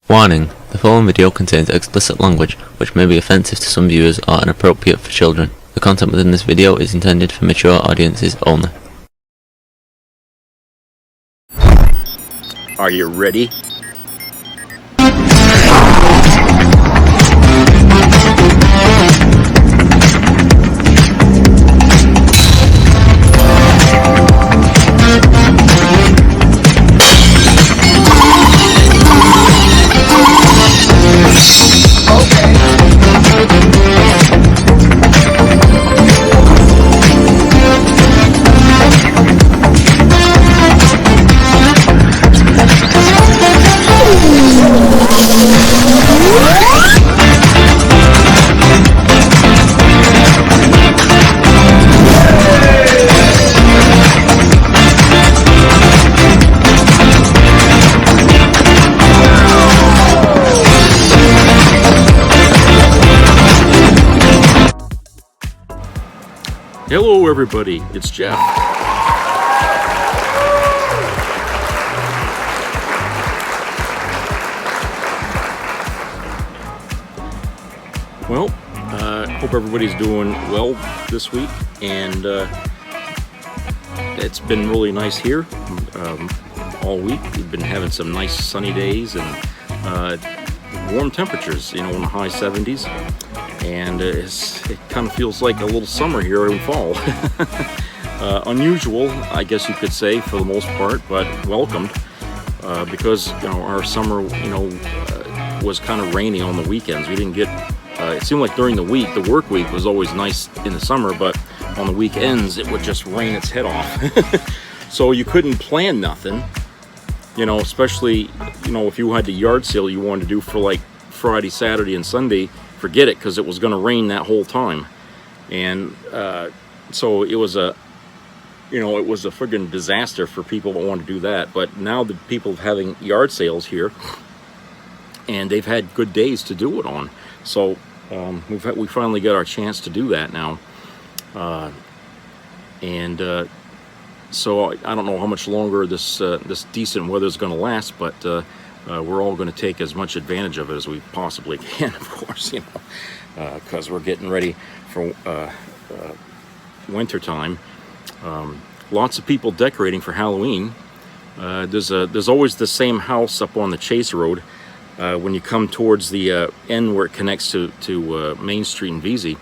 Warning: the following video contains explicit language which may be offensive to some viewers or inappropriate for children. The content within this video is intended for mature audiences only. Are you ready? Hello everybody, it's Jeff. Well, hope everybody's doing well this week, and it's been really nice here all week. We've been having some nice sunny days and warm temperatures, in the high 70s. And it kind of feels like a little summer here in fall. Unusual, I guess you could say, for the most part, but welcomed, because our summer was kind of rainy on the weekends. We didn't get it seemed like during the week, the work week was always nice in the summer, but on the weekends it would just rain its head off. So you couldn't plan nothing, especially if you had the yard sale you wanted to do for like Friday, Saturday, and Sunday. Forget it, because it was going to rain that whole time. And so it was a friggin' disaster for people that want to do that. But now the people having yard sales here, and they've had good days to do it on. So we finally got our chance to do that now. So I don't know how much longer this decent weather is going to last, but we're all going to take as much advantage of it as we possibly can, of course, because we're getting ready for winter time. Lots of people decorating for Halloween. There's always the same house up on the Chase Road when you come towards the end where it connects to Main Street in VZ.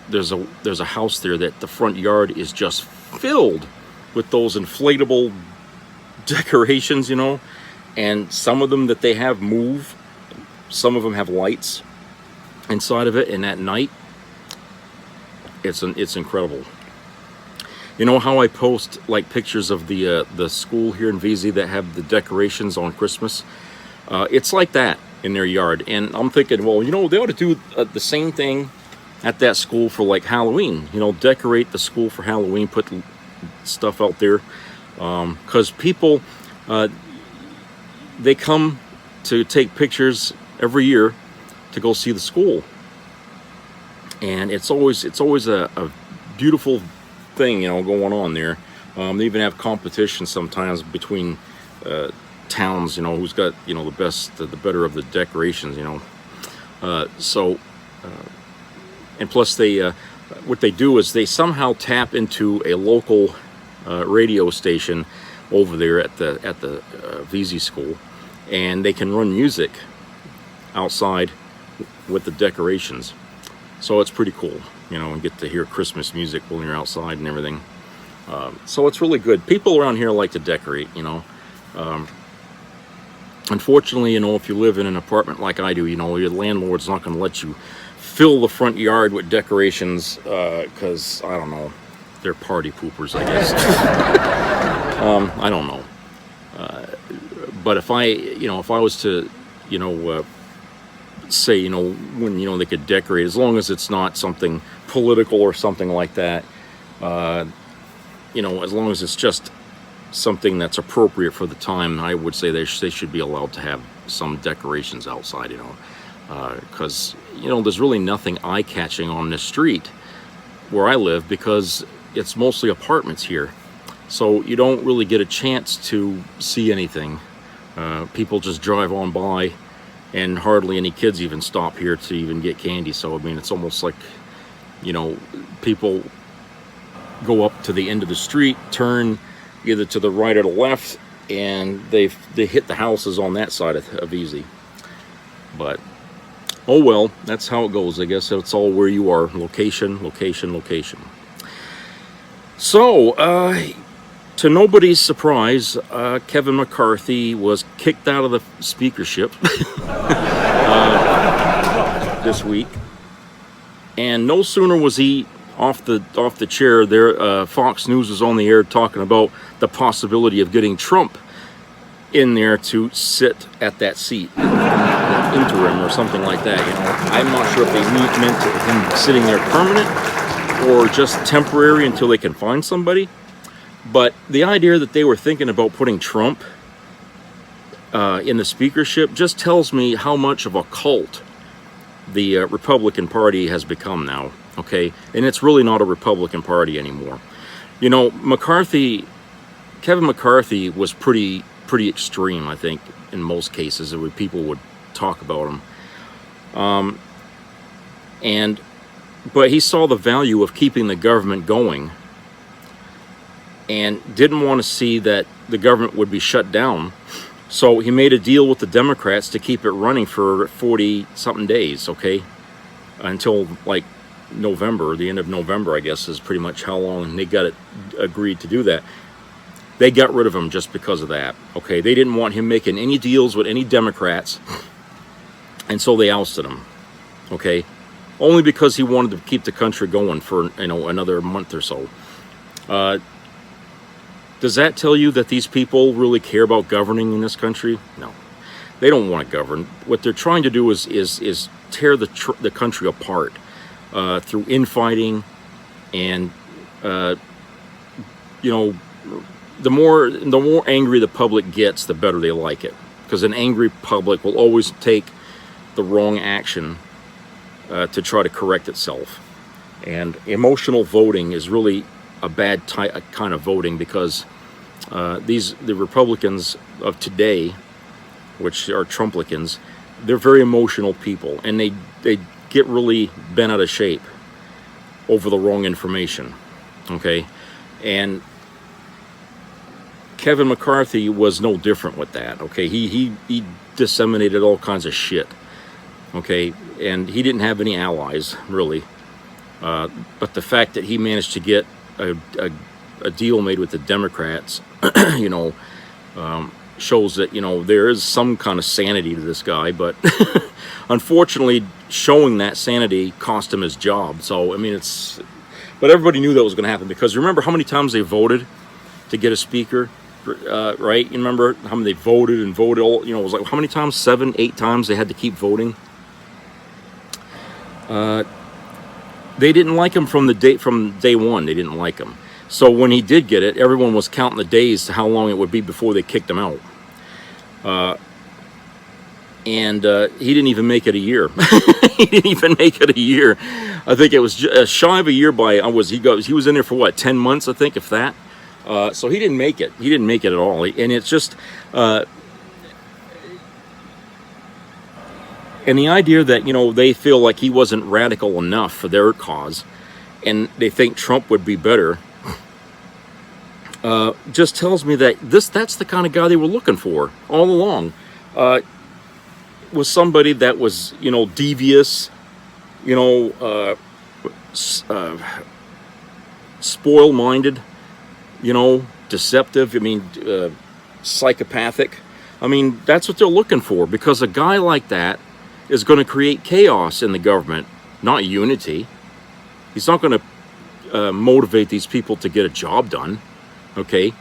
There's a house there that the front yard is just filled with those inflatable decorations, and some of them that they have move. Some of them have lights inside of it, and at night it's incredible. You know how I post like pictures of the school here in VZ that have the decorations on Christmas? It's like that in their yard, and I'm thinking, well, they ought to do the same thing at that school for like Halloween. Decorate the school for Halloween, put stuff out there, because people they come to take pictures every year to go see the school, and it's always a beautiful thing going on there. They even have competition sometimes between towns, who's got the better of the decorations, and plus they what they do is they somehow tap into a local radio station over there at the VZ school, and they can run music outside with the decorations. So it's pretty cool, and get to hear Christmas music when you're outside and everything. So it's really good. People around here like to decorate, Unfortunately, if you live in an apartment like I do, your landlord's not going to let you fill the front yard with decorations, because, I don't know, they're party poopers, I guess. I don't know. But if I was to, say, when, they could decorate, as long as it's not something political or something like that, as long as it's just something that's appropriate for the time, I would say they should be allowed to have some decorations outside, because, there's really nothing eye-catching on this street where I live, because it's mostly apartments here. So you don't really get a chance to see anything People just drive on by, and hardly any kids even stop here to even get candy. So I mean, it's almost like, you know, people go up to the end of the street, turn either to the right or the left, and they hit the houses on that side of Easy. But oh well, that's how it goes. I guess it's all where you are. Location, location, location. So, to nobody's surprise, Kevin McCarthy was kicked out of the speakership this week. And no sooner was he off the chair there, Fox News was on the air talking about the possibility of getting Trump in there to sit at that seat, interim or something like that. You know, I'm not sure if they meant him sitting there permanent or just temporary until they can find somebody. But the idea that they were thinking about putting Trump in the speakership just tells me how much of a cult the Republican Party has become now. Okay, and it's really not a Republican Party anymore. You know, Kevin McCarthy was pretty extreme, I think, in most cases. People would talk about him. But he saw the value of keeping the government going and didn't want to see that the government would be shut down. So he made a deal with the Democrats to keep it running for 40-something days, okay? Until, like, November, the end of November, I guess, is pretty much how long they got it agreed to do that. They got rid of him just because of that, okay? They didn't want him making any deals with any Democrats, and so they ousted him, okay? Only because he wanted to keep the country going for, you know, another month or so. Does that tell you that these people really care about governing in this country? No, they don't want to govern. What they're trying to do is tear the country apart through infighting, and you know, the more angry the public gets, the better they like it, because an angry public will always take the wrong action to try to correct itself. And emotional voting is really a bad kind of voting, because the Republicans of today, which are Trumplicans, they're very emotional people, and they get really bent out of shape over the wrong information, okay? And Kevin McCarthy was no different with that, okay? He disseminated all kinds of shit, okay? And he didn't have any allies, really. But the fact that he managed to get a deal made with the Democrats, you know, shows that, you know, there is some kind of sanity to this guy. But unfortunately, showing that sanity cost him his job. So, I mean, but everybody knew that was going to happen, because remember how many times they voted to get a speaker, right? You remember how many they voted and voted? All, you know, it was like, how many times? 7, 8 times they had to keep voting. They didn't like him from day one. They didn't like him. So when he did get it, everyone was counting the days to how long it would be before they kicked him out. And he didn't even make it a year. He didn't even make it a year. I think it was shy of a year by he was in there for what, 10 months, I think, if that. So he didn't make it. He didn't make it at all. And it's just and the idea that, you know, they feel like he wasn't radical enough for their cause, and they think Trump would be better, just tells me that that's the kind of guy they were looking for all along. Was somebody that was, you know, devious, you know, spoil-minded, you know, deceptive, I mean, psychopathic. I mean, that's what they're looking for, because a guy like that is going to create chaos in the government, not unity. He's not going to motivate these people to get a job done, okay?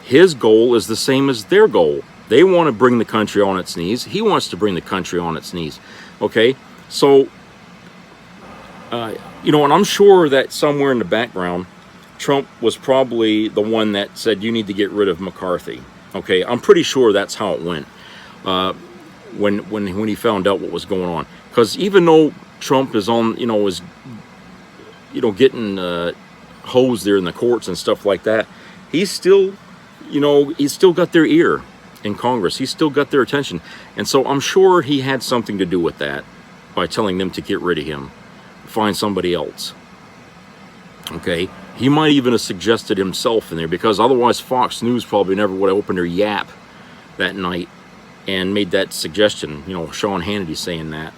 His goal is the same as their goal. They want to bring the country on its knees. He wants to bring the country on its knees, okay? So, you know, and I'm sure that somewhere in the background, Trump was probably the one that said, you need to get rid of McCarthy, okay? I'm pretty sure that's how it went. When he found out what was going on, because even though Trump is on, you know, getting hosed there in the courts and stuff like that, he's still, you know, he's still got their ear, in Congress. He still got their attention. And so I'm sure he had something to do with that by telling them to get rid of him, find somebody else. Okay? He might even have suggested himself in there, because otherwise Fox News probably never would have opened their yap that night and made that suggestion. You know, Sean Hannity saying that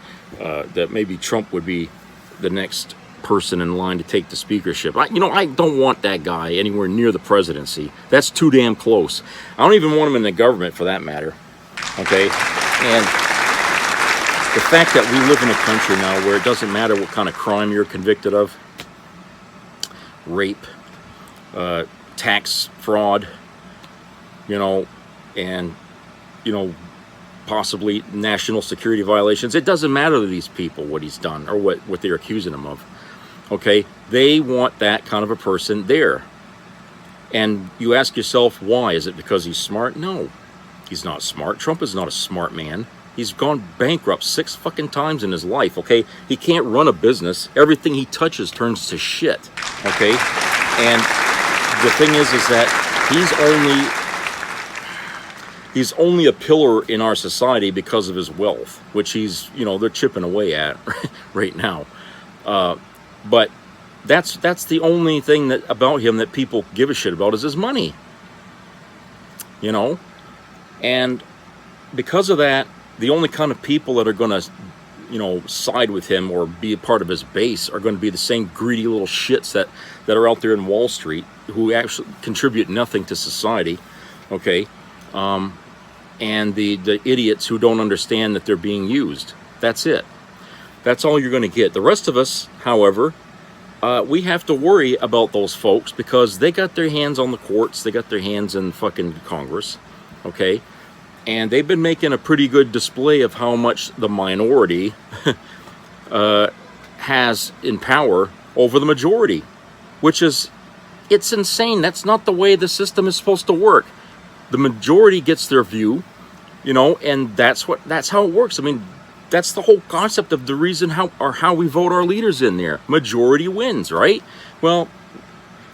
maybe Trump would be the next person in line to take the speakership. I don't want that guy anywhere near the presidency. That's too damn close. I don't even want him in the government, for that matter. Okay? And the fact that we live in a country now where it doesn't matter what kind of crime you're convicted of, rape, tax fraud, and possibly national security violations. It doesn't matter to these people what he's done or what they're accusing him of. Okay, they want that kind of a person there. And you ask yourself, why? Is it because he's smart? No, he's not smart. Trump is not a smart man. He's gone bankrupt 6 fucking times in his life, okay? He can't run a business. Everything he touches turns to shit, okay? And the thing is that he's only a pillar in our society because of his wealth, which they're chipping away at right now. But that's the only thing about him that people give a shit about is his money. And because of that, the only kind of people that are going to, side with him or be a part of his base are going to be the same greedy little shits that are out there in Wall Street who actually contribute nothing to society, okay? And the idiots who don't understand that they're being used. That's it. That's all you're going to get. The rest of us, however, we have to worry about those folks because they got their hands on the courts. They got their hands in fucking Congress, okay? And they've been making a pretty good display of how much the minority has in power over the majority, which it's insane. That's not the way the system is supposed to work. The majority gets their view, and that's how it works. I mean, that's the whole concept of the reason how we vote our leaders in there. Majority wins, right? Well,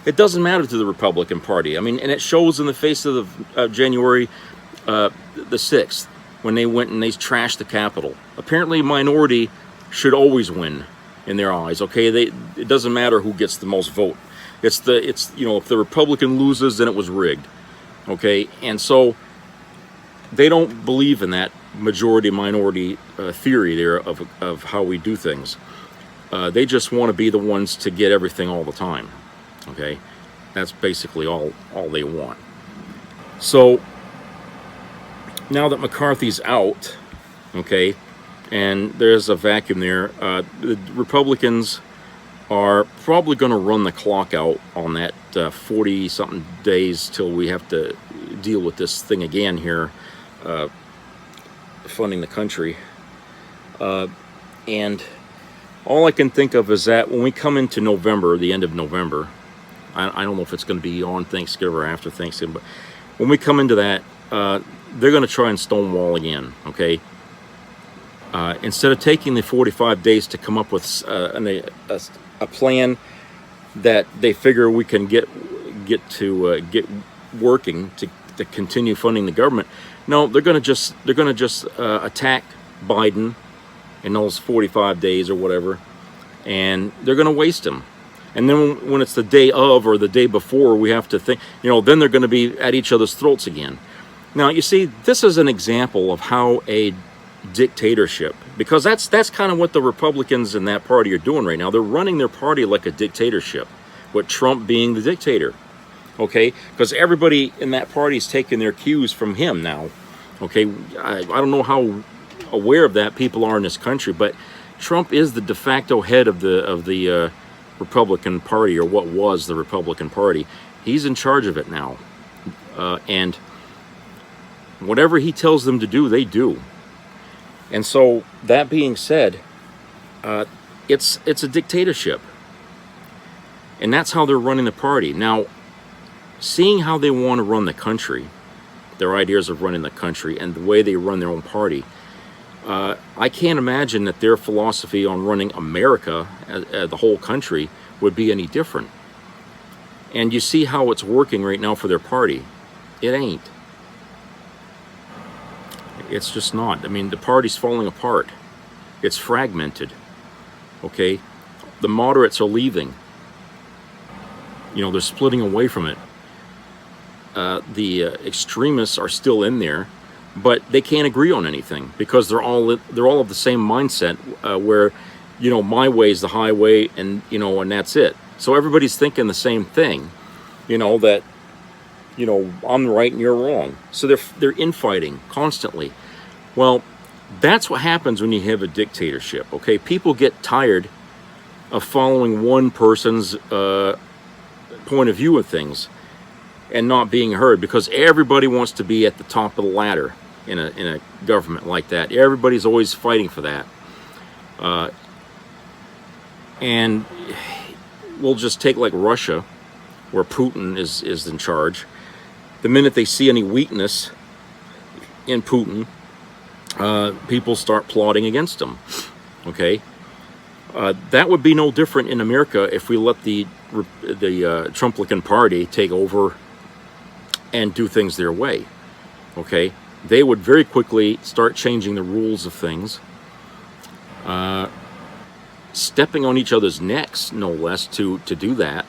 it doesn't matter to the Republican Party. I mean, and it shows in the face of January the 6th, when they went and they trashed the Capitol. Apparently, minority should always win in their eyes. Okay, it doesn't matter who gets the most vote. It's if the Republican loses, then it was rigged. Okay, and so they don't believe in that majority minority theory there of how we do things. They just want to be the ones to get everything all the time. Okay, that's basically all they want. So now that McCarthy's out, okay, and there's a vacuum there, the Republicans are probably going to run the clock out on that 40-something days till we have to deal with this thing again here, funding the country. And all I can think of is that when we come into November, the end of November, I don't know if it's going to be on Thanksgiving or after Thanksgiving, but when we come into that, they're going to try and stonewall again, okay? Instead of taking the 45 days to come up with a plan that they figure we can get working to continue funding the government, no, they're going to just attack Biden in those 45 days or whatever, and they're going to waste him. And then when it's the day of or the day before, we have to think, then they're going to be at each other's throats again. Now, you see, this is an example of how a dictatorship, because that's kind of what the Republicans in that party are doing right now. They're running their party like a dictatorship, with Trump being the dictator, okay? Because everybody in that party is taking their cues from him now, okay? I don't know how aware of that people are in this country, but Trump is the de facto head of the Republican Party, or what was the Republican Party. He's in charge of it now, and whatever he tells them to do, they do. And so, that being said, it's a dictatorship. And that's how they're running the party. Now, seeing how they want to run the country, their ideas of running the country, and the way they run their own party, I can't imagine that their philosophy on running America, the whole country, would be any different. And you see how it's working right now for their party. It ain't. It's just not. I mean, the party's falling apart. It's fragmented. Okay? The moderates are leaving. You know, they're splitting away from it. The extremists are still in there, but they can't agree on anything because they're all of the same mindset, where, you know, my way is the highway, and you know, and that's it. So everybody's thinking the same thing, you know, that, you know, I'm right and you're wrong. So they're infighting constantly. Well, that's what happens when you have a dictatorship. Okay, people get tired of following one person's point of view of things and not being heard, because everybody wants to be at the top of the ladder in a government like that. Everybody's always fighting for that. And we'll just take like Russia, where Putin is in charge. The minute they see any weakness in Putin, people start plotting against him. Okay, that would be no different in America if we let the Trumplican Party take over and do things their way. Okay, they would very quickly start changing the rules of things, stepping on each other's necks, no less, to do that,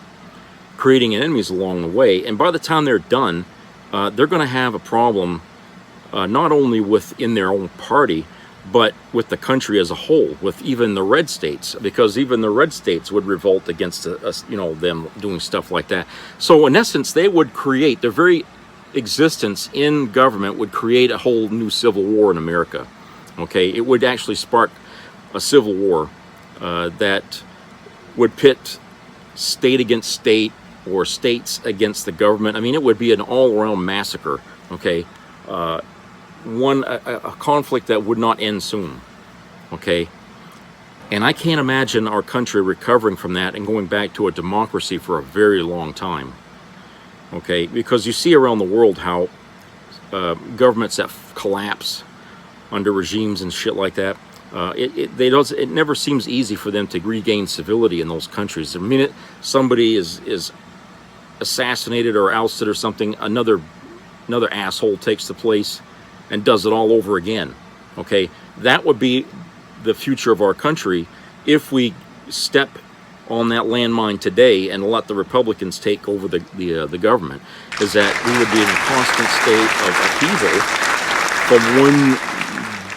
creating enemies along the way. And by the time they're done, they're going to have a problem, not only within their own party, but with the country as a whole, with even the red states, because even the red states would revolt against us, you know, them doing stuff like that. So in essence, they would create, their very existence in government would create a whole new civil war in America. Okay, it would actually spark a civil war that would pit state against state, or states against the government. I mean, it would be an all-around massacre. Okay, a conflict that would not end soon. Okay, and I can't imagine our country recovering from that and going back to a democracy for a very long time. Okay, because you see around the world how governments that collapse under regimes and shit like that, it never seems easy for them to regain civility in those countries. The minute somebody is assassinated or ousted or something, another asshole takes the place and does it all over again. Okay, that would be the future of our country if we step on that landmine today and let the Republicans take over the government. Is that we would be in a constant state of upheaval from one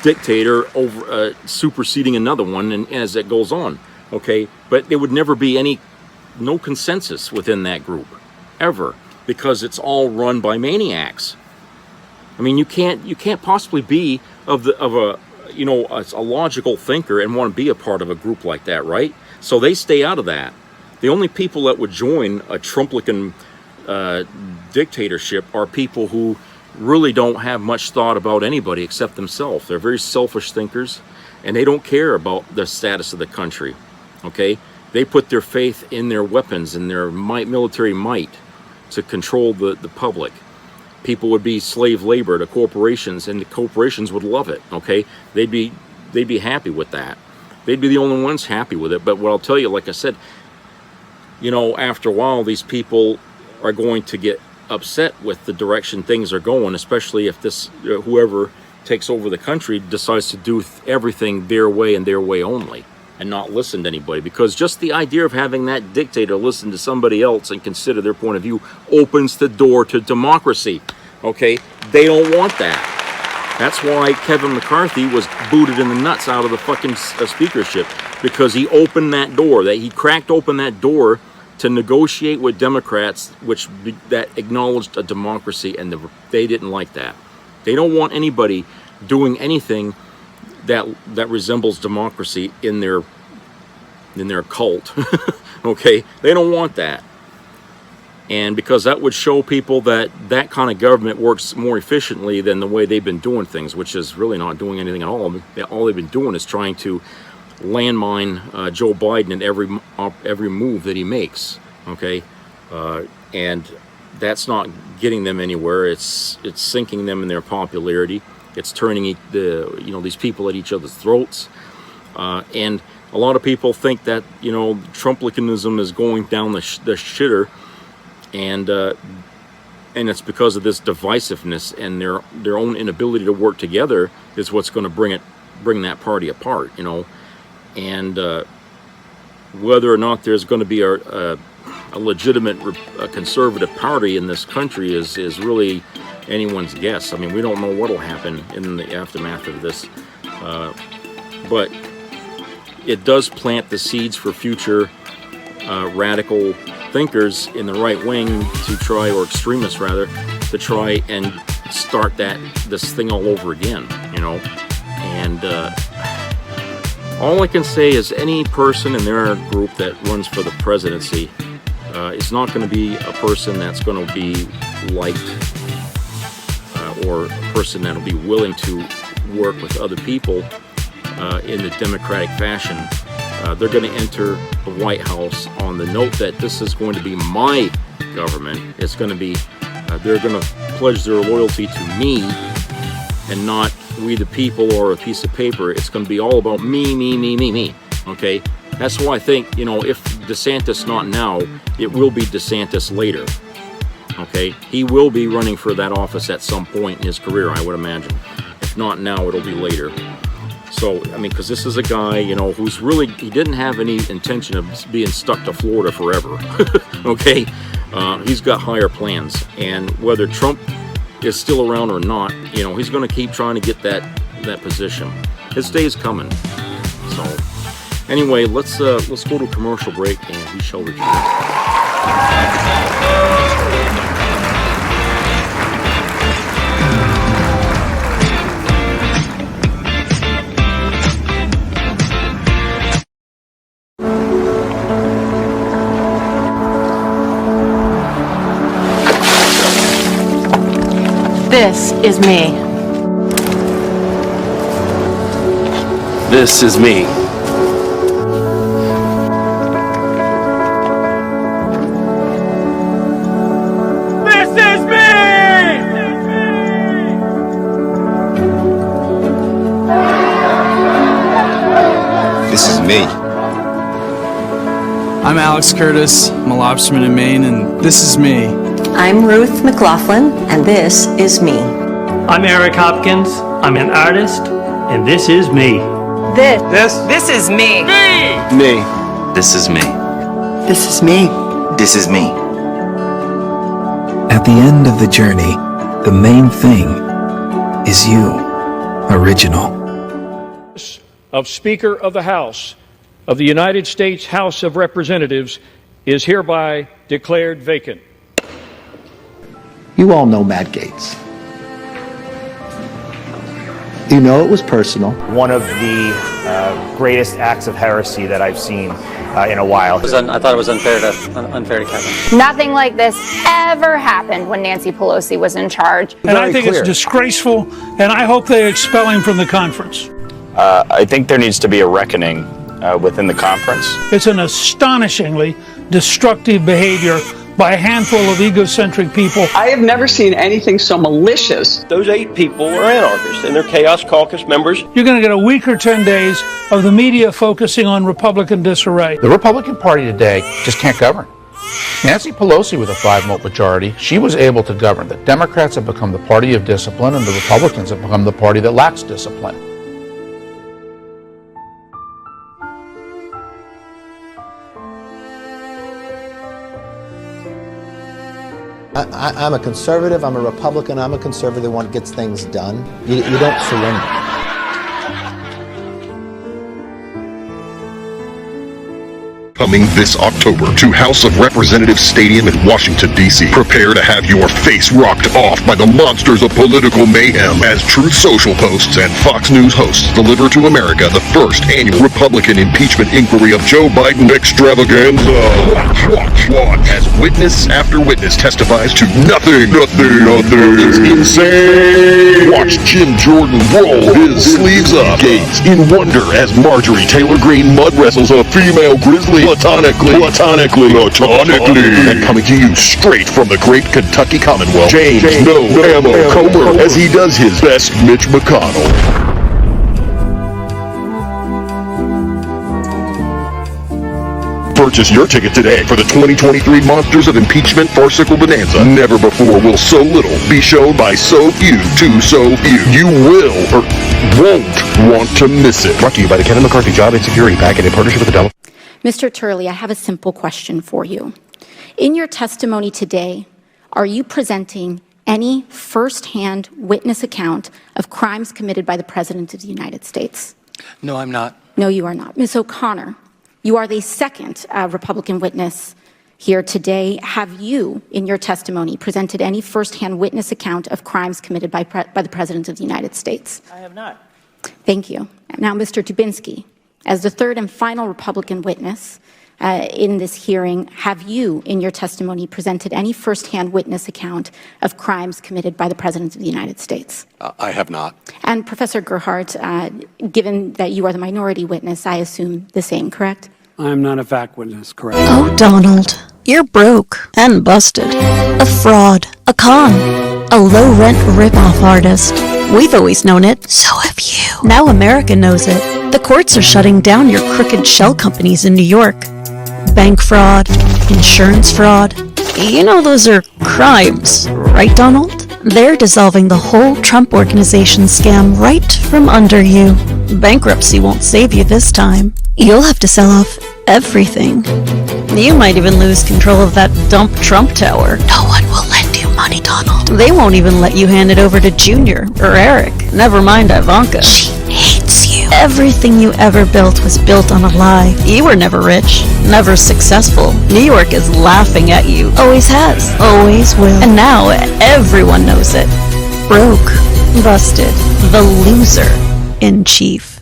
dictator over superseding another one, and as it goes on. Okay, but there would never be no consensus within that group ever, because it's all run by maniacs. I mean, you can't possibly be a logical thinker and want to be a part of a group like that, right? So they stay out of that. The only people that would join a Trumplican dictatorship are people who really don't have much thought about anybody except themselves. They're very selfish thinkers, and they don't care about the status of the country. Okay, they put their faith in their weapons and their military might to control the public. People would be slave labor to corporations, and the corporations would love it. Okay, they'd be happy with that. They'd be the only ones happy with it. But what I'll tell you, like I said, you know, after a while, these people are going to get upset with the direction things are going, especially if this whoever takes over the country decides to do everything their way and their way only, and not listen to anybody. Because just the idea of having that dictator listen to somebody else and consider their point of view opens the door to democracy. Okay, they don't want that. That's why Kevin McCarthy was booted in the nuts out of the fucking speakership, because he opened that door, he cracked open that door to negotiate with Democrats, that acknowledged a democracy, and they didn't like that. They don't want anybody doing anything that resembles democracy in their cult. Okay, they don't want that. And because that would show people that kind of government works more efficiently than the way they've been doing things, which is really not doing anything at all. All they've been doing is trying to landmine Joe Biden in every move that he makes. Okay, and that's not getting them anywhere. It's sinking them in their popularity. It's turning these people at each other's throats. And a lot of people think that Trumplicanism is going down the shitter. And and it's because of this divisiveness and their own inability to work together is what's going to bring that party apart, you know. And whether or not there's going to be a legitimate conservative party in this country is really anyone's guess. I mean, we don't know what will happen in the aftermath of this, but it does plant the seeds for future radical thinkers in the right wing to try, or extremists rather, to try and start this thing all over again, you know. And all I can say is any person in their group that runs for the presidency is not going to be a person that's going to be liked, or a person that will be willing to work with other people in the democratic fashion. They're going to enter the White House on the note that this is going to be my government. It's going to be, they're going to pledge their loyalty to me and not we the people or a piece of paper. It's going to be all about me, okay? That's why I think, you know, if DeSantis not now, it will be DeSantis later, okay? He will be running for that office at some point in his career, I would imagine. If not now, it'll be later. So, I mean, because this is a guy, you know, who's really, he didn't have any intention of being stuck to Florida forever, okay? He's got higher plans, and whether Trump is still around or not, you know, he's going to keep trying to get that position. His day is coming. So, anyway, let's go to a commercial break, and we shall return. This is me. This is me. This is me! This is me. I'm Alex Curtis. I'm a lobsterman in Maine, and this is me. I'm Ruth McLaughlin, and this is me. I'm Eric Hopkins. I'm an artist, and this is me. This is me. Me. This is me. This is me. This is me. At the end of the journey, the main thing is you, original. Of Speaker of the House of the United States House of Representatives is hereby declared vacant. You all know Matt Gaetz. You know it was personal. One of the greatest acts of heresy that I've seen in a while. I thought it was unfair to Kevin. Nothing like this ever happened when Nancy Pelosi was in charge. And I think it's disgraceful, and I hope they expel him from the conference. I think there needs to be a reckoning within the conference. It's an astonishingly destructive behavior by a handful of egocentric people. I have never seen anything so malicious. Those 8 people are anarchists, and they're Chaos Caucus members. You're going to get a week or 10 days of the media focusing on Republican disarray. The Republican Party today just can't govern. Nancy Pelosi, with a 5-vote majority, she was able to govern. The Democrats have become the party of discipline, and the Republicans have become the party that lacks discipline. I'm a conservative, I'm a Republican, I'm a conservative, the one that gets things done. You don't surrender. Coming this October to House of Representatives Stadium in Washington, D.C. Prepare to have your face rocked off by the monsters of political mayhem as Truth Social hosts and Fox News hosts deliver to America the first annual Republican impeachment inquiry of Joe Biden extravaganza. Watch as witness after witness testifies to nothing. It's insane. Watch Jim Jordan roll his sleeves up, gaze in wonder as Marjorie Taylor Greene mud wrestles a female grizzly platonically. And coming to you straight from the great Kentucky Commonwealth, James No Ammo Comer as he does his best Mitch McConnell. Purchase your ticket today for the 2023 Monsters of Impeachment Farcical Bonanza. Never before will so little be shown by so few to so few. You will or won't want to miss it. Brought to you by the Kevin McCarthy Job and Security Packet in partnership with the Delaware. Mr. Turley, I have a simple question for you. In your testimony today, are you presenting any first-hand witness account of crimes committed by the President of the United States? No, I'm not. No, you are not. Ms. O'Connor, you are the second Republican witness here today. Have you, in your testimony, presented any first-hand witness account of crimes committed by the President of the United States? I have not. Thank you. Now, Mr. Dubinsky, as the third and final Republican witness in this hearing, have you, in your testimony, presented any first-hand witness account of crimes committed by the President of the United States? I have not. And Professor Gerhardt, given that you are the minority witness, I assume the same, correct? I am not a fact witness, correct? Oh, Donald, you're broke and busted. A fraud, a con, a low-rent rip-off artist. We've always known it. So have you. Now America knows it. The courts are shutting down your crooked shell companies in New York. Bank fraud, insurance fraud. You know those are crimes, right, Donald? They're dissolving the whole Trump Organization scam right from under you. Bankruptcy won't save you this time. You'll have to sell off everything. You might even lose control of that dump Trump tower. No one will lend you money, Donald. They won't even let you hand it over to Junior or Eric. Never mind Ivanka. She hates you. Everything you ever built was built on a lie. You were never rich, never successful. New York is laughing at you. Always has, always will. And now everyone knows it. Broke, busted, the loser in chief.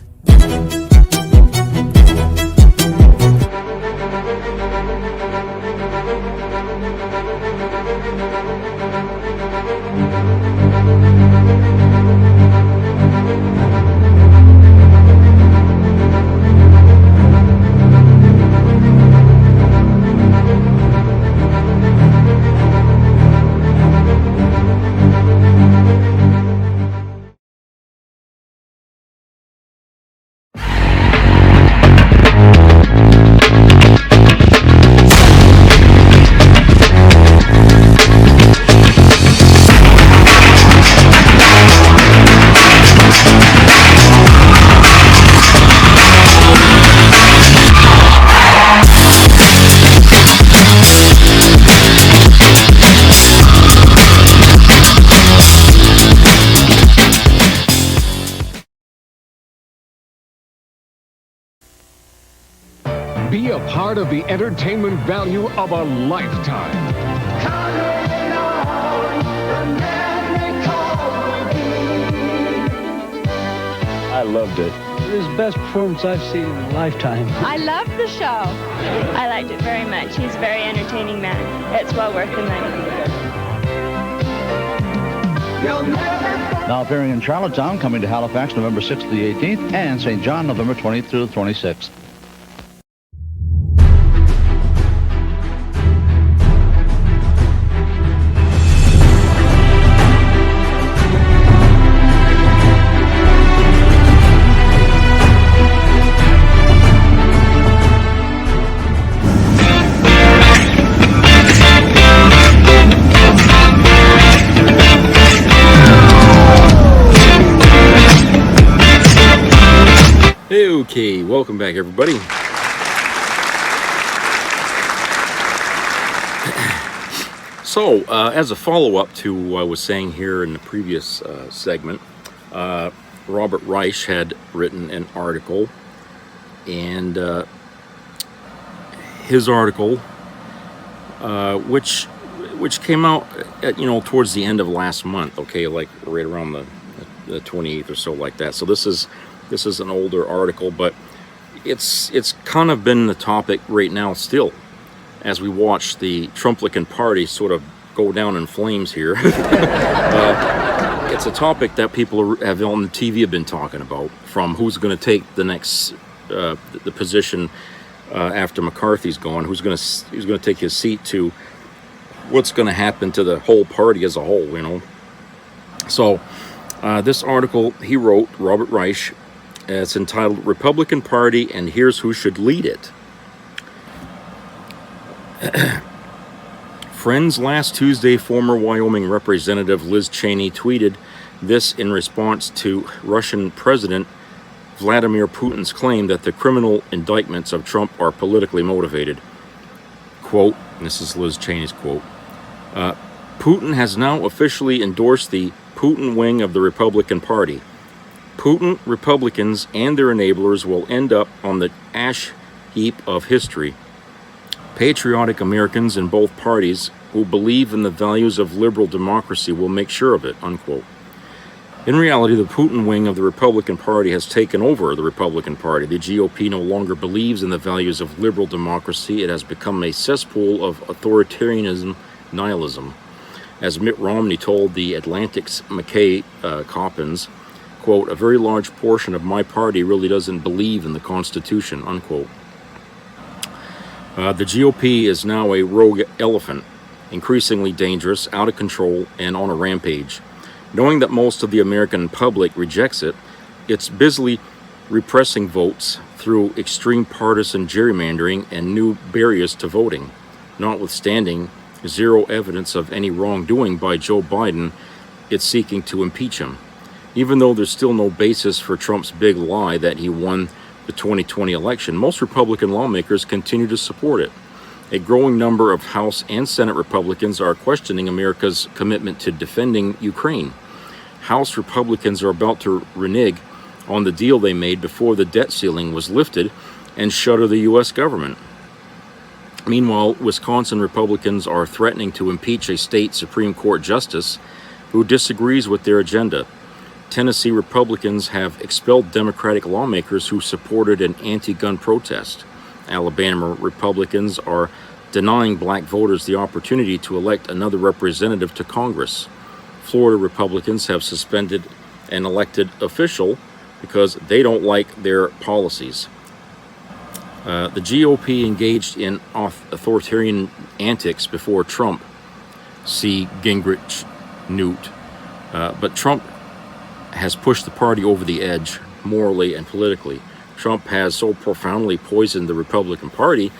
Be a part of the entertainment value of a lifetime. I loved it. It was the best performance I've seen in a lifetime. I loved the show. I liked it very much. He's a very entertaining man. It's well worth the money. Now appearing in Charlottetown, coming to Halifax November 6th to the 18th, and St. John November 20th through the 26th. Okay, welcome back, everybody. So, as a follow-up to what I was saying here in the previous segment, Robert Reich had written an article, and his article, which came out, towards the end of last month. Okay, like right around the 28th or so, like that. So this is an older article, but it's kind of been the topic right now still, as we watch the Trumplican party sort of go down in flames here. It's a topic that people have on the TV have been talking about, from who's going to take the next the position after McCarthy's gone, who's going to take his seat, to what's going to happen to the whole party as a whole, So this article he wrote, Robert Reich, it's entitled "Republican Party and Here's Who Should Lead It." Friends, last Tuesday, former Wyoming Representative Liz Cheney tweeted this in response to Russian President Vladimir Putin's claim that the criminal indictments of Trump are politically motivated. Quote, and this is Liz Cheney's quote, Putin has now officially endorsed the Putin wing of the Republican Party. Putin, Republicans, and their enablers will end up on the ash heap of history. Patriotic Americans in both parties who believe in the values of liberal democracy will make sure of it, unquote. In reality, the Putin wing of the Republican Party has taken over the Republican Party. The GOP no longer believes in the values of liberal democracy. It has become a cesspool of authoritarianism, nihilism. As Mitt Romney told the Atlantic's McKay Coppins, quote, a very large portion of my party really doesn't believe in the Constitution, unquote. The GOP is now a rogue elephant, increasingly dangerous, out of control, and on a rampage. Knowing that most of the American public rejects it, it's busily repressing votes through extreme partisan gerrymandering and new barriers to voting. Notwithstanding zero evidence of any wrongdoing by Joe Biden, it's seeking to impeach him. Even though there's still no basis for Trump's big lie that he won the 2020 election, most Republican lawmakers continue to support it. A growing number of House and Senate Republicans are questioning America's commitment to defending Ukraine. House Republicans are about to renege on the deal they made before the debt ceiling was lifted and shutter the U.S. government. Meanwhile, Wisconsin Republicans are threatening to impeach a state Supreme Court justice who disagrees with their agenda. Tennessee Republicans have expelled Democratic lawmakers who supported an anti-gun protest. Alabama Republicans are denying black voters the opportunity to elect another representative to Congress. Florida Republicans have suspended an elected official because they don't like their policies. The GOP engaged in authoritarian antics before Trump. See Gingrich, Newt. But Trump has pushed the party over the edge morally and politically. Trump has so profoundly poisoned the Republican Party,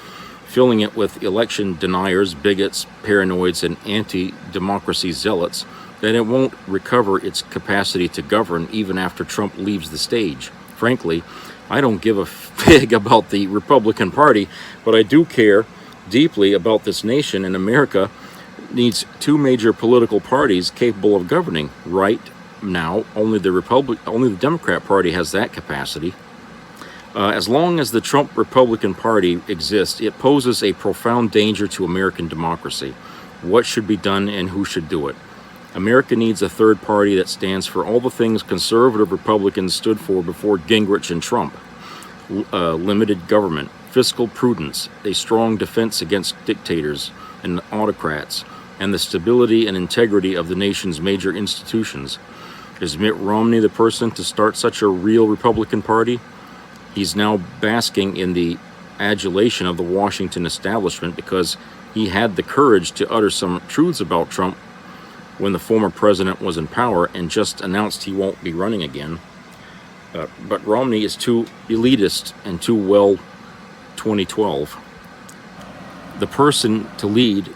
filling it with election deniers, bigots, paranoids, and anti-democracy zealots, that it won't recover its capacity to govern even after Trump leaves the stage. Frankly, I don't give a fig about the Republican Party, but I do care deeply about this nation, and America needs two major political parties capable of governing. Right now, only the Democrat Party has that capacity. As long as the Trump Republican Party exists, it poses a profound danger to American democracy. What should be done and who should do it? America needs a third party that stands for all the things conservative Republicans stood for before Gingrich and Trump. Limited government, fiscal prudence, a strong defense against dictators and autocrats, and the stability and integrity of the nation's major institutions. Is Mitt Romney the person to start such a real Republican Party? He's now basking in the adulation of the Washington establishment because he had the courage to utter some truths about Trump when the former president was in power and just announced he won't be running again. But Romney is too elitist and too well 2012. The person to lead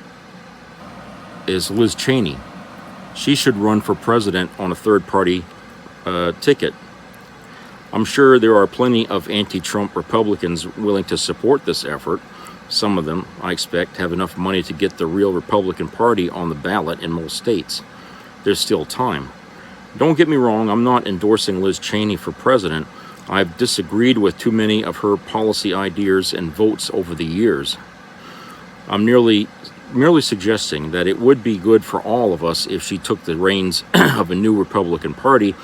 is Liz Cheney. She should run for president on a third-party ticket. I'm sure there are plenty of anti-Trump Republicans willing to support this effort. Some of them, I expect, have enough money to get the real Republican Party on the ballot in most states. There's still time. Don't get me wrong, I'm not endorsing Liz Cheney for president. I've disagreed with too many of her policy ideas and votes over the years. I'm merely suggesting that it would be good for all of us if she took the reins of a new Republican Party.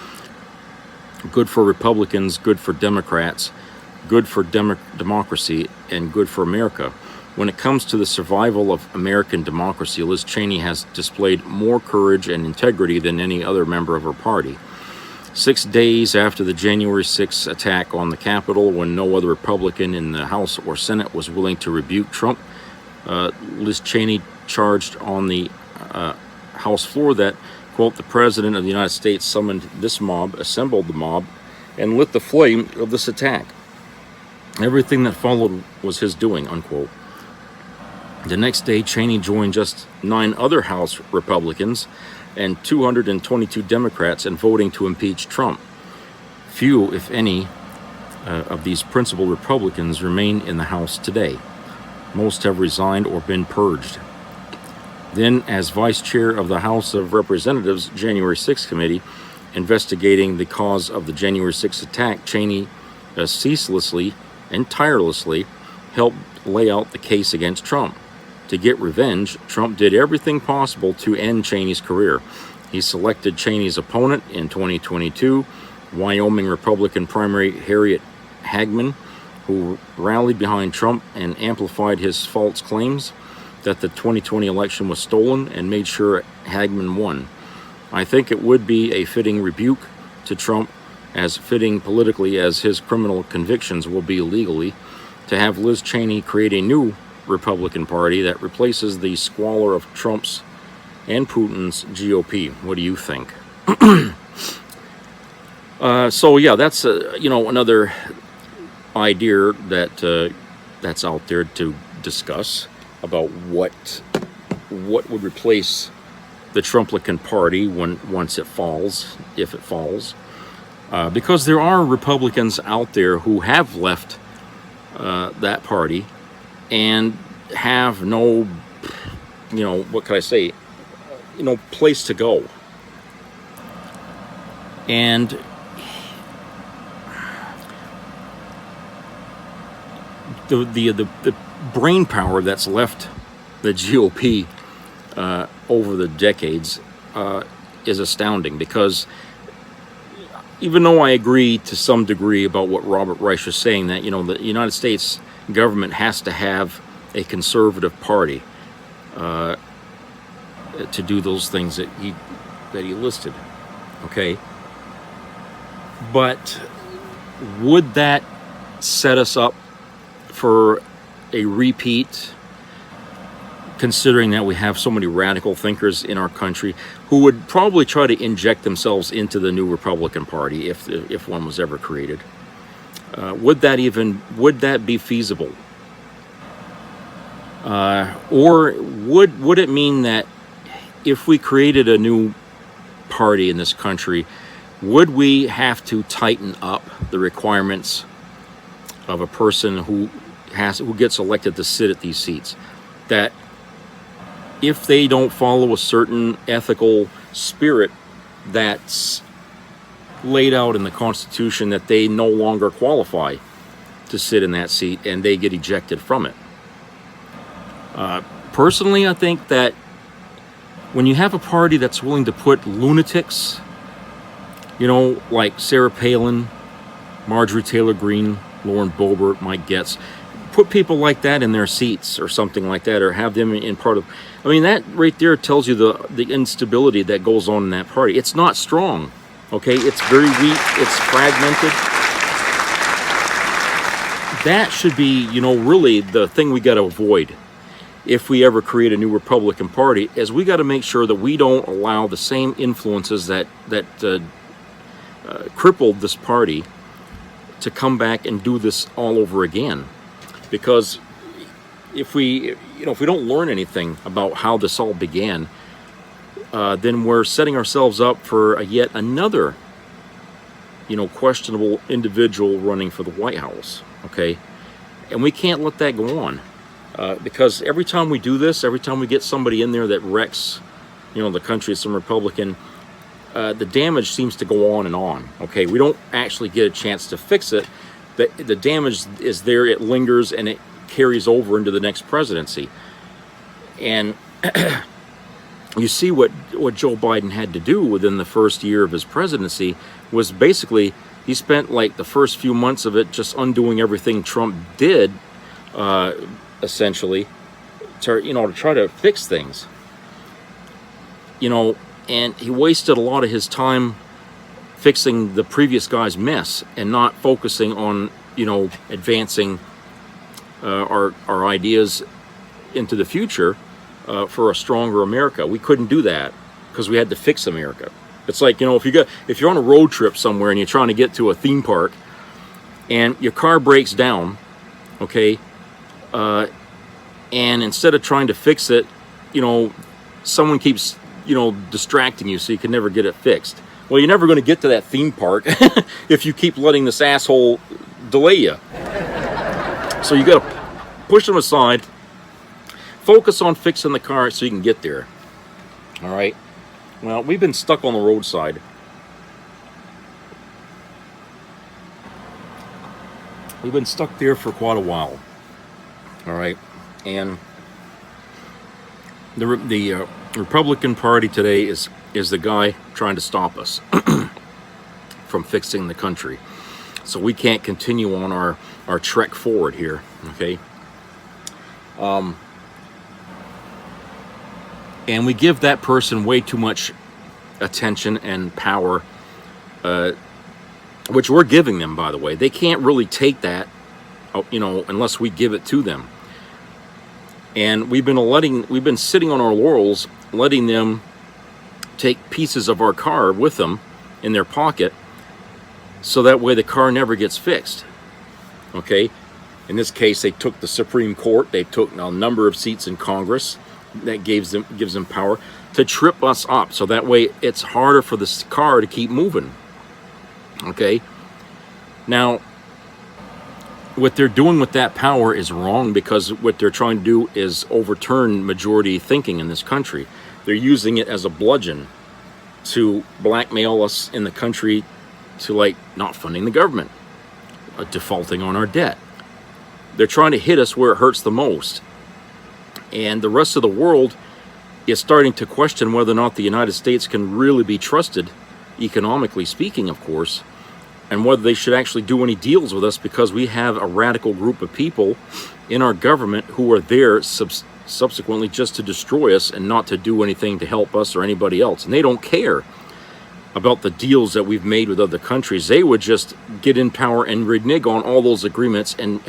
Good for Republicans, good for Democrats, good for democracy, and good for America. When it comes to the survival of American democracy, Liz Cheney has displayed more courage and integrity than any other member of her party. 6 days after the January 6th attack on the Capitol, when no other Republican in the House or Senate was willing to rebuke Trump, Liz Cheney charged on the House floor that, quote, the President of the United States summoned this mob, assembled the mob, and lit the flame of this attack. Everything that followed was his doing, unquote. The next day, Cheney joined just 9 other House Republicans and 222 Democrats in voting to impeach Trump. Few, if any, of these principal Republicans remain in the House today. Most have resigned or been purged. Then, as vice chair of the House of Representatives January 6th committee investigating the cause of the January 6th attack, Cheney ceaselessly and tirelessly helped lay out the case against Trump. To get revenge, Trump did everything possible to end Cheney's career. He selected Cheney's opponent in 2022, Wyoming Republican primary Harriet Hagman, who rallied behind Trump and amplified his false claims that the 2020 election was stolen and made sure Hagman won. I think it would be a fitting rebuke to Trump, as fitting politically as his criminal convictions will be legally, to have Liz Cheney create a new Republican Party that replaces the squalor of Trump's and Putin's GOP. What do you think? So yeah, that's another idea that that's out there to discuss about what would replace the Trumplican Party once it falls, if it falls, because there are Republicans out there who have left that party and have no, what can I say, place to go. And the brain power that's left the GOP over the decades is astounding, because even though I agree to some degree about what Robert Reich is saying, that the United States government has to have a conservative party to do those things that he listed, okay? But would that set us up for a repeat, considering that we have so many radical thinkers in our country who would probably try to inject themselves into the new Republican Party if one was ever created? Would that be feasible? Or would it mean that if we created a new party in this country, would we have to tighten up the requirements of a person who gets elected to sit at these seats? That if they don't follow a certain ethical spirit that's laid out in the Constitution, that they no longer qualify to sit in that seat and they get ejected from it. Personally, I think that when you have a party that's willing to put lunatics, like Sarah Palin, Marjorie Taylor Greene, Lauren Boebert, Mike Getz, put people like that in their seats or something like that, or have them in part of, that right there tells you the instability that goes on in that party. It's not strong, okay? It's very weak, it's fragmented. That should be, really the thing we got to avoid if we ever create a new Republican Party, is we got to make sure that we don't allow the same influences that crippled this party to come back and do this all over again. Because if we don't learn anything about how this all began, then we're setting ourselves up for yet another, questionable individual running for the White House, okay? And we can't let that go on, because every time we do this, every time we get somebody in there that wrecks, the country, some Republican, the damage seems to go on and on, okay? We don't actually get a chance to fix it. The damage is there, it lingers, and it carries over into the next presidency. And you see what Joe Biden had to do within the first year of his presidency was basically, he spent like the first few months of it just undoing everything Trump did, essentially, to try to fix things. And he wasted a lot of his time fixing the previous guy's mess and not focusing on, advancing our ideas into the future for a stronger America. We couldn't do that because we had to fix America. It's like, if you're on a road trip somewhere and you're trying to get to a theme park and your car breaks down, okay, and instead of trying to fix it, someone keeps, distracting you so you can never get it fixed. Well, you're never going to get to that theme park if you keep letting this asshole delay you. So you got to push them aside, focus on fixing the car so you can get there. All right. Well, we've been stuck on the roadside. We've been stuck there for quite a while. All right. And the Republican Party today is the guy trying to stop us from fixing the country. So we can't continue on our trek forward here, okay? And we give that person way too much attention and power, which we're giving them, by the way. They can't really take that, unless we give it to them. And we've been sitting on our laurels, letting them take pieces of our car with them in their pocket, so that way the car never gets fixed. Okay? In this case, they took the Supreme Court. They took a number of seats in Congress. That gives them power to trip us up, so that way it's harder for this car to keep moving. Okay? Now, what they're doing with that power is wrong, because what they're trying to do is overturn majority thinking in this country. They're using it as a bludgeon to blackmail us in the country to, not funding the government, defaulting on our debt. They're trying to hit us where it hurts the most. And the rest of the world is starting to question whether or not the United States can really be trusted, economically speaking, of course, and whether they should actually do any deals with us, because we have a radical group of people in our government who are there subsequently just to destroy us and not to do anything to help us or anybody else. And they don't care about the deals that we've made with other countries. They would just get in power and renege on all those agreements and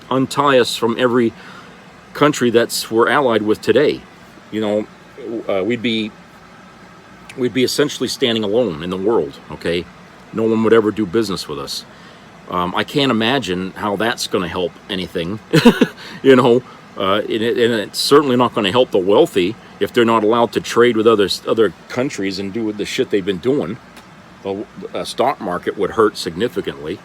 untie us from every country we're allied with today. We'd be essentially standing alone in the world. Okay, no one would ever do business with us. I can't imagine how that's going to help anything. And it's certainly not going to help the wealthy if they're not allowed to trade with other countries and do the shit they've been doing. The stock market would hurt significantly.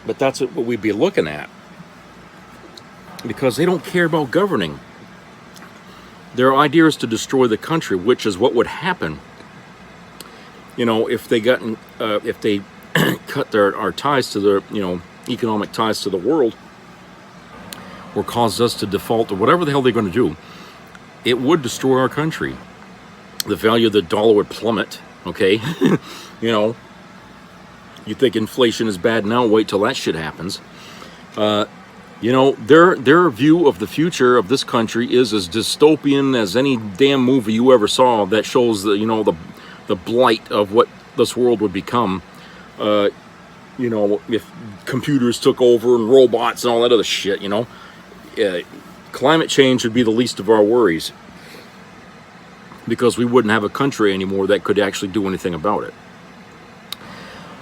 But that's what we'd be looking at, because they don't care about governing. Their idea is to destroy the country, which is what would happen, if they cut our ties to their, economic ties to the world, or cause us to default, or whatever the hell they're going to do. It would destroy our country. The value of the dollar would plummet. Okay, You think inflation is bad now? Wait till that shit happens. Their view of the future of this country is as dystopian as any damn movie you ever saw that shows the blight of what this world would become. If computers took over and robots and all that other shit. Climate change would be the least of our worries, because we wouldn't have a country anymore that could actually do anything about it.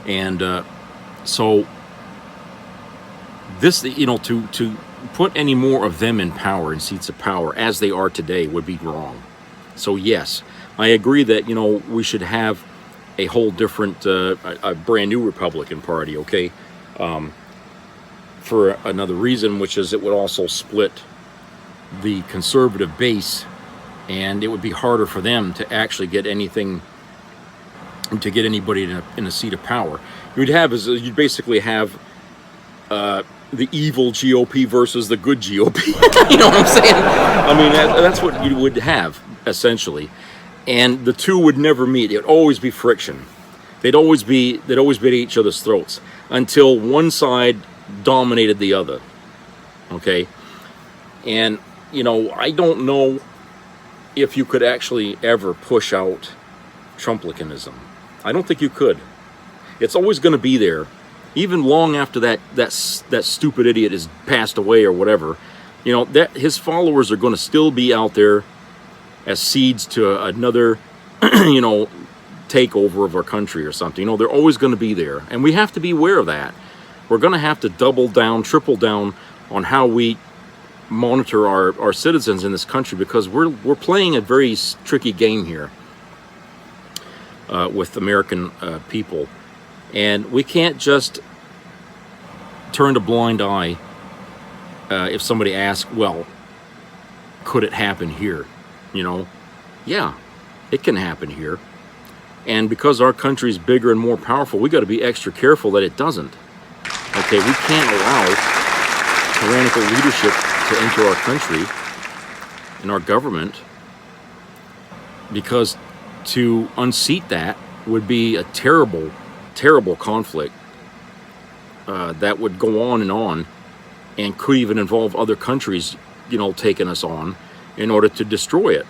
And so this, to put any more of them in power, in seats of power, as they are today, would be wrong. So yes, I agree that, we should have a whole different, a brand new Republican Party, okay? For another reason, which is it would also split the conservative base, and it would be harder for them to actually get anything, to get anybody in a seat of power. You'd basically have the evil GOP versus the good GOP. You know what I'm saying? I mean, that's what you would have, essentially. And the two would never meet. It would always be friction. They'd always be at each other's throats until one side dominated the other. Okay? And, I don't know if you could actually ever push out Trumplicanism. I don't think you could. It's always going to be there, even long after that stupid idiot has passed away or whatever. That his followers are going to still be out there as seeds to another, takeover of our country or something. You know, they're always going to be there, and we have to be aware of that. We're going to have to double down, triple down on how we monitor our citizens in this country, because we're playing a very tricky game here with American people, and we can't just turn a blind eye if somebody asks, well, could it happen here? You know, yeah, it can happen here. And because our country is bigger and more powerful, we got to be extra careful that it doesn't. Okay, we can't allow tyrannical leadership to enter our country and our government, because to unseat that would be a terrible, terrible conflict that would go on and could even involve other countries, you know, taking us on in order to destroy it.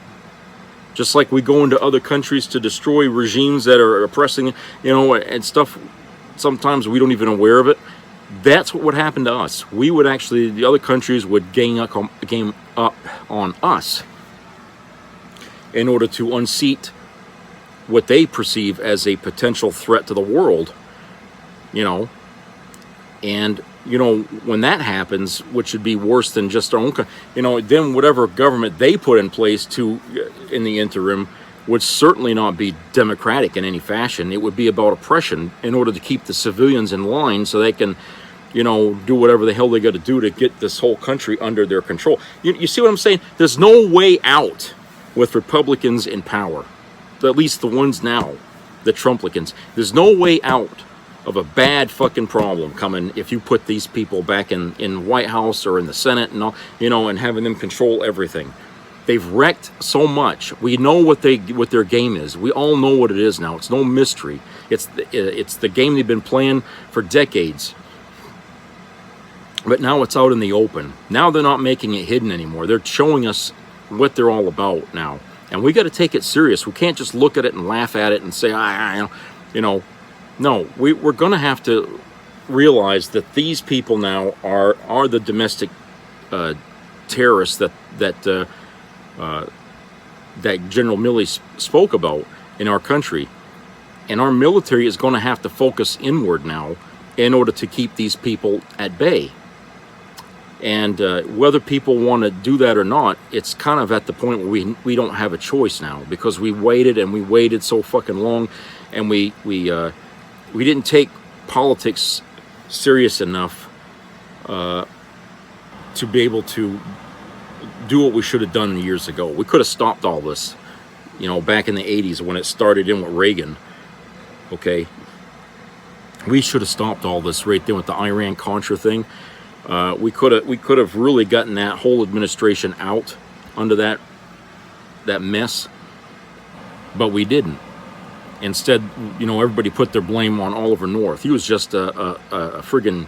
Just like we go into other countries to destroy regimes that are oppressing, you know, and stuff. Sometimes we don't even aware of it. That's what would happen to us. We would actually, the other countries would gang up on us in order to unseat what they perceive as a potential threat to the world, you know. And, you know, when that happens, which would be worse than just our own, you know, then whatever government they put in place in the interim would certainly not be democratic in any fashion. It would be about oppression in order to keep the civilians in line so they can, you know, do whatever the hell they got to do to get this whole country under their control. You see what I'm saying? There's no way out with Republicans in power, at least the ones now, the Trumplicans. There's no way out of a bad fucking problem coming if you put these people back in White House or in the Senate and all, you know, and having them control everything. They've wrecked so much. We know what their game is. We all know what it is now. It's no mystery. It's the game they've been playing for decades. But now it's out in the open. Now they're not making it hidden anymore. They're showing us what they're all about now. And we got to take it serious. We can't just look at it and laugh at it and say, you know. No, we're going to have to realize that these people now are the domestic terrorists that General Milley spoke about in our country. And our military is going to have to focus inward now in order to keep these people at bay. And whether people want to do that or not, it's kind of at the point where we don't have a choice now, because we waited so fucking long, and we didn't take politics serious enough to be able to do what we should have done years ago. We could have stopped all this, you know, back in the 80s when it started in with Reagan. Okay, we should have stopped all this right there with the Iran-Contra thing. We could have really gotten that whole administration out under that mess, but we didn't. Instead, you know, everybody put their blame on Oliver North. He was just a friggin'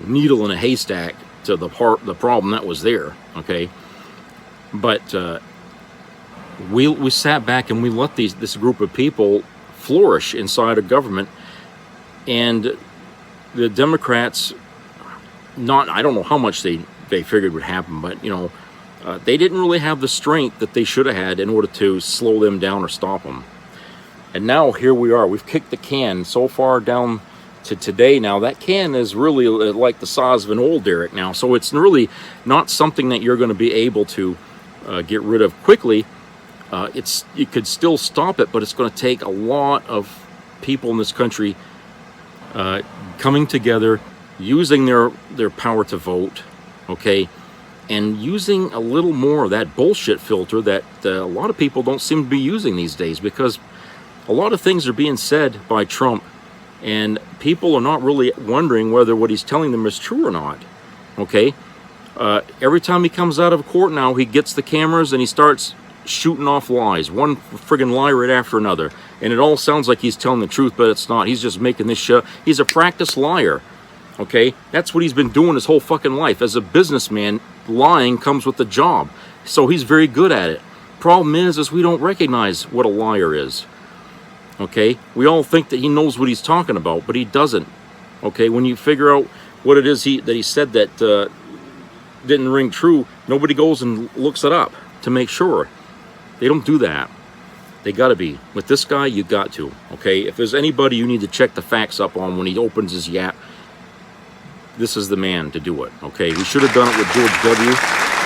needle in a haystack to the problem that was there. Okay, but we sat back and we let this group of people flourish inside of government, and the Democrats, I don't know how much they figured would happen, but you know, they didn't really have the strength that they should have had in order to slow them down or stop them. And now here we are. We've kicked the can so far down to today now. That can is really like the size of an old derrick now. So it's really not something that you're going to be able to get rid of quickly. You could still stop it, but it's going to take a lot of people in this country coming together, using their power to vote, okay, and using a little more of that bullshit filter that a lot of people don't seem to be using these days, because a lot of things are being said by Trump, and people are not really wondering whether what he's telling them is true or not, okay? Every time he comes out of court now, he gets the cameras and he starts shooting off lies, one friggin' lie right after another, and it all sounds like he's telling the truth, but it's not. He's just making this shit. He's a practiced liar, okay? That's what he's been doing his whole fucking life. As a businessman, lying comes with the job, so he's very good at it. Problem is we don't recognize what a liar is. Okay, we all think that he knows what he's talking about, but he doesn't. Okay, when you figure out what it is that he said that didn't ring true, nobody goes and looks it up to make sure. They don't do that. They got to be. With this guy, you got to. Okay, if there's anybody you need to check the facts up on when he opens his yap, this is the man to do it. Okay, we should have done it with George W.,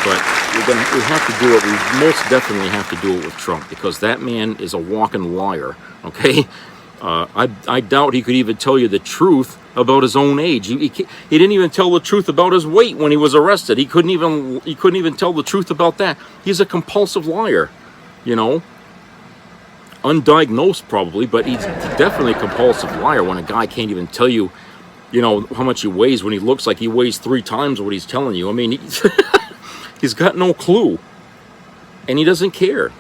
but we have to do it. We most definitely have to do it with Trump, because that man is a walking liar. Okay, I doubt he could even tell you the truth about his own age. He didn't even tell the truth about his weight when he was arrested. He couldn't even tell the truth about that. He's a compulsive liar, you know. Undiagnosed probably, but he's definitely a compulsive liar when a guy can't even tell you, you know, how much he weighs when he looks like he weighs 3 times what he's telling you. I mean, he's got no clue, and he doesn't care.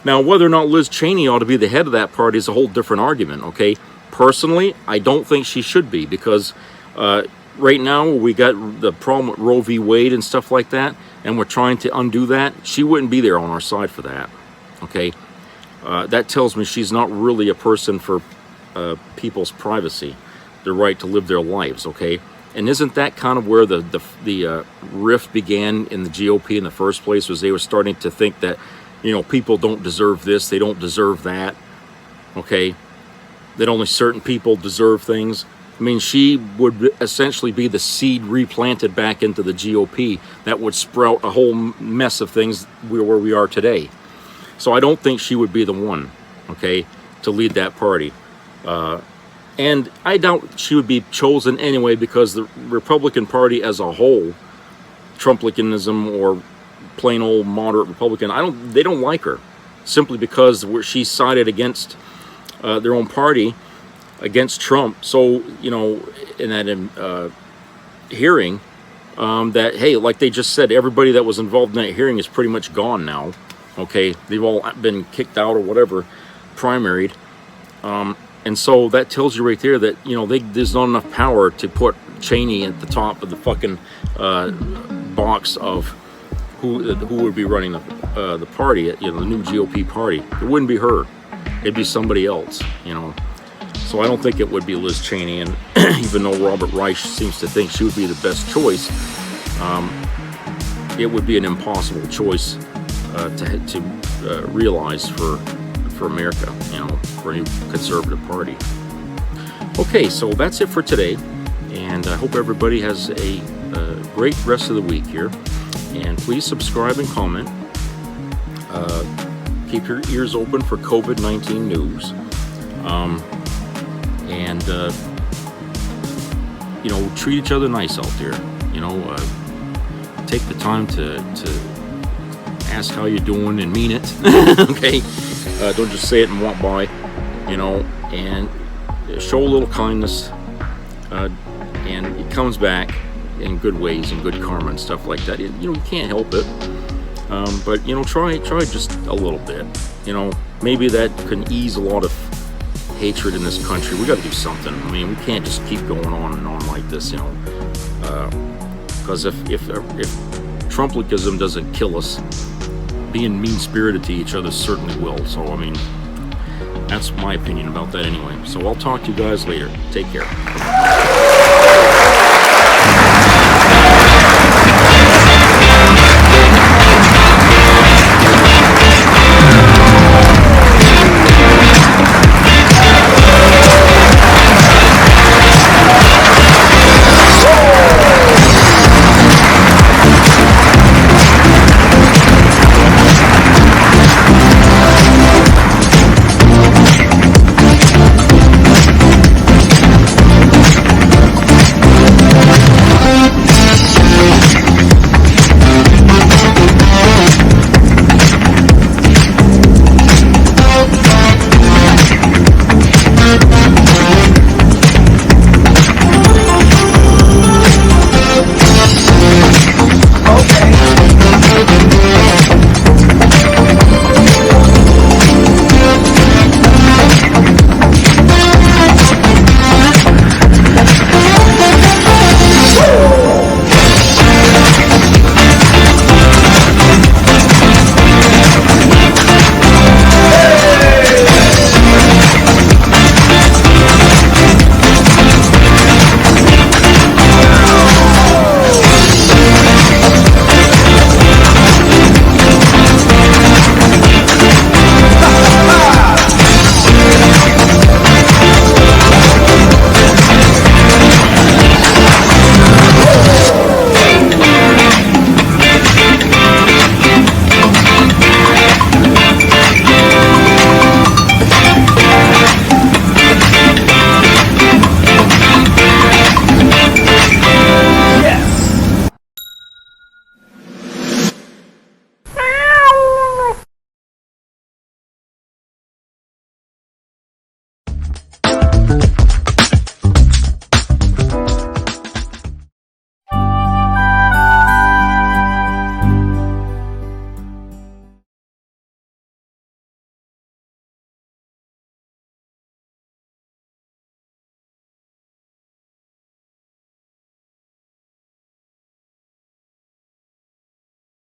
Now, whether or not Liz Cheney ought to be the head of that party is a whole different argument, okay? Personally, I don't think she should be, because right now we got the problem with Roe v. Wade and stuff like that, and we're trying to undo that. She wouldn't be there on our side for that, okay? That tells me she's not really a person for people's privacy, the right to live their lives, okay? And isn't that kind of where the rift began in the GOP in the first place, was they were starting to think that, you know, people don't deserve this, they don't deserve that, okay? That only certain people deserve things. I mean, she would essentially be the seed replanted back into the GOP that would sprout a whole mess of things where we are today. So I don't think she would be the one, okay, to lead that party. And I doubt she would be chosen anyway, because the Republican Party as a whole, Trumplicanism or plain old moderate Republican, they don't like her, simply because she sided against their own party, against Trump. So, you know, in that hearing, that, hey, like they just said, everybody that was involved in that hearing is pretty much gone now. Okay, they've all been kicked out or whatever, primaried. And so that tells you right there that, you know, there's not enough power to put Cheney at the top of the fucking box of who would be running the party, you know, the new GOP party. It wouldn't be her. It'd be somebody else, you know. So I don't think it would be Liz Cheney, and even though Robert Reich seems to think she would be the best choice, it would be an impossible choice to realize for America, you know, for a new conservative party. Okay, so that's it for today, and I hope everybody has a great rest of the week here, and please subscribe and comment. Keep your ears open for COVID-19 news, and you know, treat each other nice out there. You know, take the time to ask how you're doing and mean it. Okay, don't just say it and walk by, you know, and show a little kindness, and it comes back in good ways and good karma and stuff like that. You know, you can't help it, but you know, try just a little bit. You know, maybe that can ease a lot of hatred in this country. We got to do something. I mean, we can't just keep going on and on like this, you know, because if Trumplicanism doesn't kill us, being mean-spirited to each other certainly will. So, I mean, that's my opinion about that anyway. So I'll talk to you guys later. Take care.